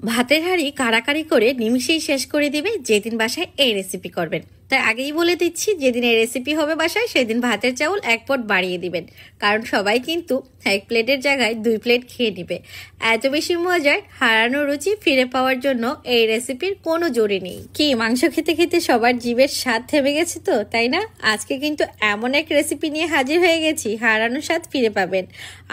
ভাতের হাঁড়ি কাড়াকাড়ি করে নিমিষেই শেষ করে দিবে যেদিন বাসায় এই রেসিপি করবেন। তাই আগেই বলে দিচ্ছি, যেদিন এই রেসিপি হবে বাসায় সেদিন ভাতের চাউল 1 পট বাড়িয়ে দিবেন, কারণ সবাই কিন্তু 1 প্লেটের জায়গায় 2 প্লেট খেয়ে নিবে। এত বেশি মজার হারানো রুচি ফিরে পাওয়ার জন্য এই রেসিপির কোনো জোরে নেই। কি মাংস খেতে খেতে সবার জিভের স্বাদ থেমে গেছে তো, তাই না? আজকে কিন্তু এমন এক রেসিপি নিয়ে হাজির হয়ে গেছি, হারানো স্বাদ ফিরে পাবেন।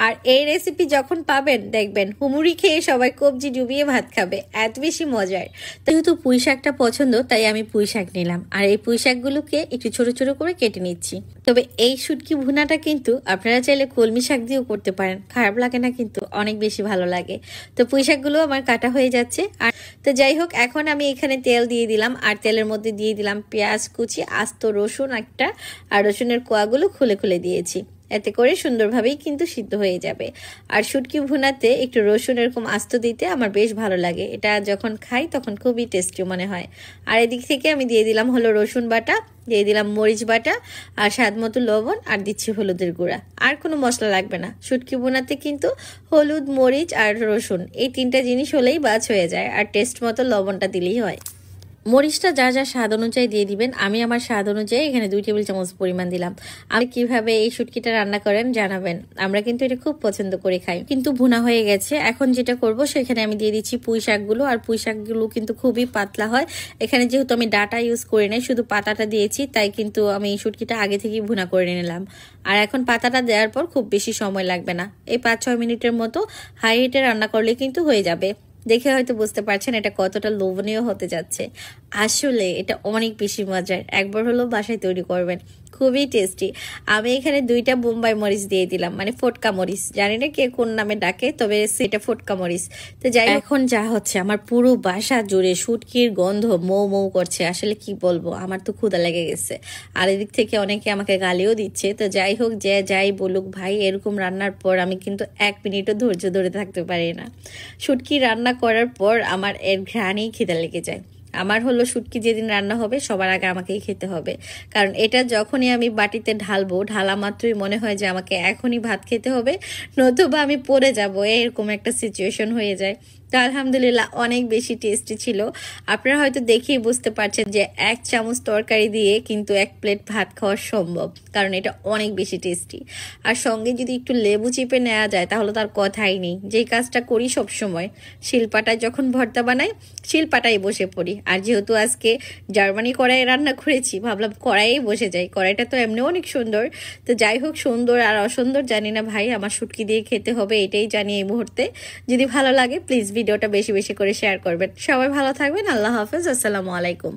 আর এই রেসিপি যখন পাবেন দেখবেন হুমুড়ি খেয়ে সবাই কবজি ডুবিয়ে ভাত খাবে, এত বেশি মজার। যেহেতু পুঁই শাকটা পছন্দ তাই আমি পুঁই শাক নিলাম, আর এই পুঁই শাকগুলোকে একটু ছোট ছোট করে কেটে নিচ্ছি। তবে এই শুটকি ভুনাটা কিন্তু আপনারা চাইলে কলমি শাক দিয়েও করতে পারেন, খারাপ লাগে না, কিন্তু অনেক বেশি ভালো লাগে। তো পুঁই শাকগুলো আমার কাটা হয়ে যাচ্ছে। আর তো যাই হোক, এখন আমি এখানে তেল দিয়ে দিলাম, আর তেলের মধ্যে দিয়ে দিলাম পেঁয়াজ কুচি, আস্ত রসুন একটা, আর রসুনের কোয়াগুলো খুলে খুলে দিয়েছি। এতে করে সুন্দরভাবেই কিন্তু সিদ্ধ হয়ে যাবে। আর শুটকি ভুনাতে একটু রসুন এরকম আস্ত দিতে আমার বেশ ভালো লাগে, এটা যখন খাই তখন খুবই টেস্টি মনে হয়। আর এদিক থেকে আমি দিয়ে দিলাম হলো রসুন বাটা, দিয়ে দিলাম মরিচ বাটা, আর স্বাদ মতো লবণ, আর দিচ্ছি হলুদের গুঁড়া। আর কোনো মশলা লাগবে না, শুটকি ভুনাতে কিন্তু হলুদ, মরিচ আর রসুন এই 3টা জিনিস হলেই বাছ হয়ে যায়, আর টেস্ট মতো লবণটা দিলেই হয়। মরিচটা যা যা স্বাদ অনুযায়ী দিয়ে দিবেন, আমি আমার স্বাদ অনুযায়ী এখানে 2 টেবিল চামচ পরিমাণ দিলাম। আপনি কিভাবে এই শুটকিটা রান্না করেন জানাবেন, আমরা কিন্তু এটা খুব পছন্দ করে খাই। কিন্তু ভুনা হয়ে গেছে, এখন যেটা করব সেখানে আমি দিয়ে দিচ্ছি পুঁই শাকগুলো। আর পুঁই শাকগুলো কিন্তু খুবই পাতলা হয়, এখানে যেহেতু আমি ডাটা ইউজ করি নাই, শুধু পাতাটা দিয়েছি, তাই কিন্তু আমি এই শুটকিটা আগে থেকেই ভুনা করে নিলাম। আর এখন পাতাটা দেওয়ার পর খুব বেশি সময় লাগবে না, এই 5-6 মিনিটের মতো হাই হিটে রান্না করলে কিন্তু হয়ে যাবে। দেখে হয়তো বুঝতে পারছেন এটা কতটা লোভনীয় হতে যাচ্ছে। আসলে এটা অনেক বেশি মজার, একবার হলো বাসায় তৈরি করবেন, খুবই টেস্টি। আমি এখানে 2টা বোম্বাই মরিচ দিয়ে দিলাম, মানে ফটকা মরিচ, জানি না কে কোন নামে ডাকে, তবে সেটা ফটকা মরিচ। তো যাই এখন যা হচ্ছে, আমার পুরো বাসা জুড়ে শুটকির গন্ধ মৌ মৌ করছে, আসলে কি বলবো, আমার তো ক্ষুধা লেগে গেছে। আর এদিক থেকে অনেকে আমাকে গালিও দিচ্ছে। তো যাই হোক, যে যাই বলুক ভাই, এরকম রান্নার পর আমি কিন্তু 1 মিনিটও ধৈর্য ধরে থাকতে পারি না। শুটকি রান্না করার পর আমার এর ঘ্রাণেই খিদে লেগে যায়। আমার হলো শুটকি যেদিন রান্না হবে সবার আগে আমাকেই খেতে হবে, কারণ এটা যখনই আমি বাটিতে ঢালবো, ঢালা মাত্রই মনে হয় যে আমাকে এখনই ভাত খেতে হবে, নতুবা আমি পড়ে যাব, এরকম একটা সিচুয়েশন হয়ে যায়। তো আলহামদুলিল্লাহ অনেক বেশি টেস্টি ছিল। আপনারা হয়তো দেখেই বুঝতে পারছেন যে 1 চামচ তরকারি দিয়ে কিন্তু 1 প্লেট ভাত খাওয়া সম্ভব, কারণ এটা অনেক বেশি টেস্টি। আর সঙ্গে যদি একটু লেবু চিপে নেওয়া যায় তাহলে তার কথাই নেই। যেই কাজটা করি সব সময়, শিলপাটায় যখন ভর্তা বানাই শিলপাটায় বসে পড়ি। আর যেহেতু আজকে জার্মানি কড়াইয়ে রান্না করেছি, ভাবলাম কড়াইয়ে বসে যাই, কড়াইটা তো এমনি অনেক সুন্দর। তো যাই হোক, সুন্দর আর অসুন্দর জানি না ভাই, আমার শুটকি দিয়ে খেতে হবে এটাই জানি এই মুহূর্তে। যদি ভালো লাগে প্লিজ ভিডিওটা বেশি বেশি করে শেয়ার করবেন। সবাই ভালো থাকবেন, আল্লাহ হাফেজ, আসসালামু আলাইকুম।